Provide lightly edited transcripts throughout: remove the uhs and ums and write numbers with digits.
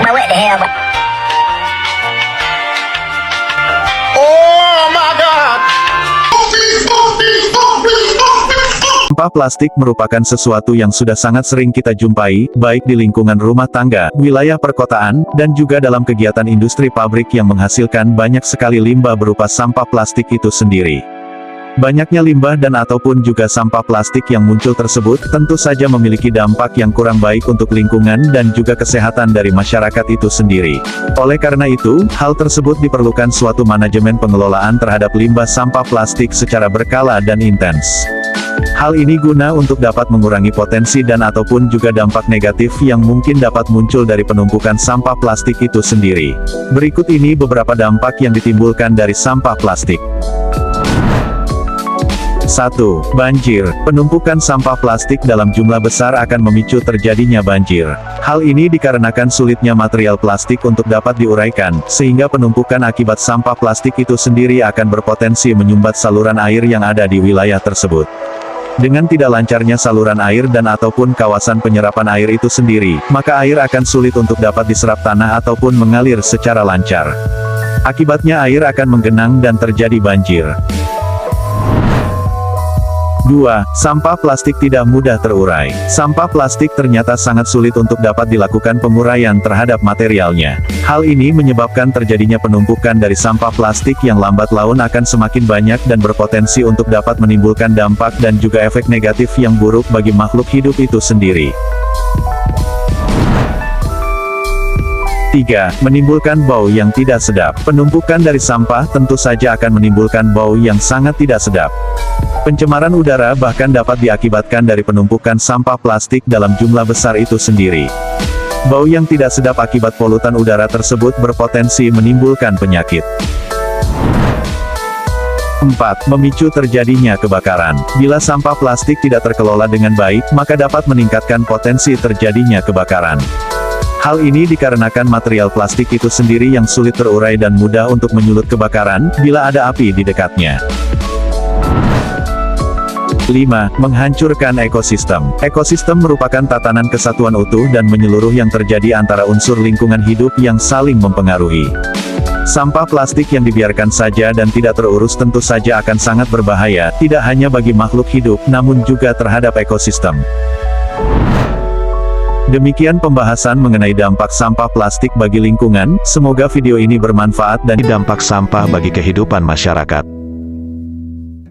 know what the hell. Oh my God! Sampah plastik merupakan sesuatu yang sudah sangat sering kita jumpai, baik di lingkungan rumah tangga, wilayah perkotaan, dan juga dalam kegiatan industri pabrik yang menghasilkan banyak sekali limbah berupa sampah plastik itu sendiri. Banyaknya limbah dan ataupun juga sampah plastik yang muncul tersebut, tentu saja memiliki dampak yang kurang baik untuk lingkungan dan juga kesehatan dari masyarakat itu sendiri. Oleh karena itu, hal tersebut diperlukan suatu manajemen pengelolaan terhadap limbah sampah plastik secara berkala dan intens. Hal ini guna untuk dapat mengurangi potensi dan ataupun juga dampak negatif yang mungkin dapat muncul dari penumpukan sampah plastik itu sendiri. Berikut ini beberapa dampak yang ditimbulkan dari sampah plastik. 1. Banjir. Penumpukan sampah plastik dalam jumlah besar akan memicu terjadinya banjir. Hal ini dikarenakan sulitnya material plastik untuk dapat diuraikan, sehingga penumpukan akibat sampah plastik itu sendiri akan berpotensi menyumbat saluran air yang ada di wilayah tersebut. Dengan tidak lancarnya saluran air dan ataupun kawasan penyerapan air itu sendiri, maka air akan sulit untuk dapat diserap tanah ataupun mengalir secara lancar. Akibatnya air akan menggenang dan terjadi banjir. 2. Sampah plastik tidak mudah terurai. Sampah plastik ternyata sangat sulit untuk dapat dilakukan penguraian terhadap materialnya. Hal ini menyebabkan terjadinya penumpukan dari sampah plastik yang lambat laun akan semakin banyak dan berpotensi untuk dapat menimbulkan dampak dan juga efek negatif yang buruk bagi makhluk hidup itu sendiri. 3. Menimbulkan bau yang tidak sedap. Penumpukan dari sampah tentu saja akan menimbulkan bau yang sangat tidak sedap. Pencemaran udara bahkan dapat diakibatkan dari penumpukan sampah plastik dalam jumlah besar itu sendiri. Bau yang tidak sedap akibat polutan udara tersebut berpotensi menimbulkan penyakit. 4. Memicu terjadinya kebakaran. Bila sampah plastik tidak terkelola dengan baik, maka dapat meningkatkan potensi terjadinya kebakaran. Hal ini dikarenakan material plastik itu sendiri yang sulit terurai dan mudah untuk menyulut kebakaran, bila ada api di dekatnya. 5. Menghancurkan ekosistem. Ekosistem merupakan tatanan kesatuan utuh dan menyeluruh yang terjadi antara unsur lingkungan hidup yang saling mempengaruhi. Sampah plastik yang dibiarkan saja dan tidak terurus tentu saja akan sangat berbahaya, tidak hanya bagi makhluk hidup, namun juga terhadap ekosistem. Demikian pembahasan mengenai dampak sampah plastik bagi lingkungan, semoga video ini bermanfaat dan dampak sampah bagi kehidupan masyarakat.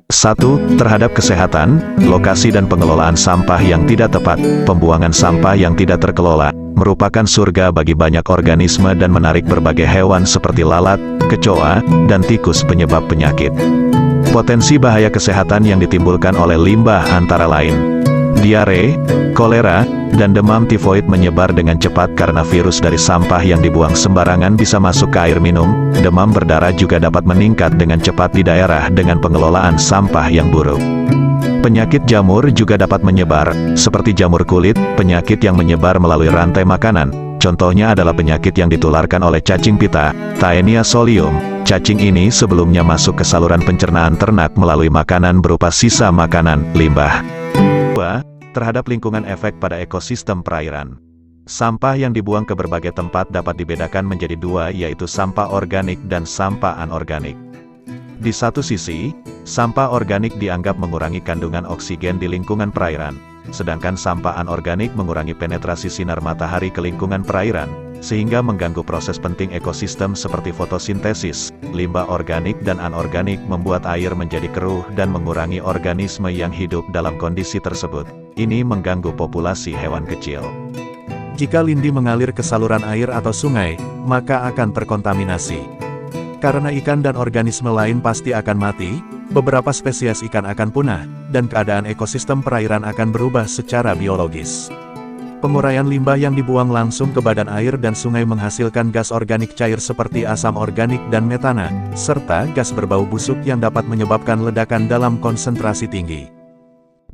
1. Terhadap kesehatan, lokasi dan pengelolaan sampah yang tidak tepat, pembuangan sampah yang tidak terkelola, merupakan surga bagi banyak organisme dan menarik berbagai hewan seperti lalat, kecoa, dan tikus penyebab penyakit. Potensi bahaya kesehatan yang ditimbulkan oleh limbah antara lain diare, kolera, dan demam tifoid menyebar dengan cepat karena virus dari sampah yang dibuang sembarangan bisa masuk ke air minum. Demam berdarah juga dapat meningkat dengan cepat di daerah dengan pengelolaan sampah yang buruk. Penyakit jamur juga dapat menyebar, seperti jamur kulit, penyakit yang menyebar melalui rantai makanan. Contohnya adalah penyakit yang ditularkan oleh cacing pita, Taenia solium. Cacing ini sebelumnya masuk ke saluran pencernaan ternak melalui makanan berupa sisa makanan, limbah. 2. Terhadap lingkungan efek pada ekosistem perairan. Sampah yang dibuang ke berbagai tempat dapat dibedakan menjadi dua, yaitu sampah organik dan sampah anorganik. Di satu sisi, sampah organik dianggap mengurangi kandungan oksigen di lingkungan perairan, sedangkan sampah anorganik mengurangi penetrasi sinar matahari ke lingkungan perairan, sehingga mengganggu proses penting ekosistem seperti fotosintesis. Limbah organik dan anorganik membuat air menjadi keruh dan mengurangi organisme yang hidup dalam kondisi tersebut. Ini mengganggu populasi hewan kecil. Jika lindi mengalir ke saluran air atau sungai, maka akan terkontaminasi. Karena ikan dan organisme lain pasti akan mati, beberapa spesies ikan akan punah, dan keadaan ekosistem perairan akan berubah secara biologis. Penguraian limbah yang dibuang langsung ke badan air dan sungai menghasilkan gas organik cair seperti asam organik dan metana, serta gas berbau busuk yang dapat menyebabkan ledakan dalam konsentrasi tinggi.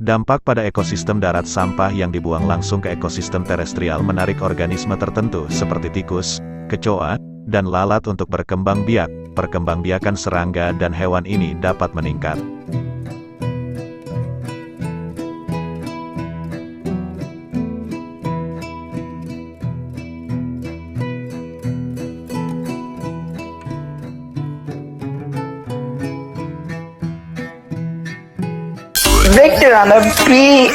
Dampak pada ekosistem darat. Sampah yang dibuang langsung ke ekosistem terestrial menarik organisme tertentu seperti tikus, kecoa, dan lalat untuk berkembang biak. Perkembangbiakan serangga dan hewan ini dapat meningkat. Victor on the beat.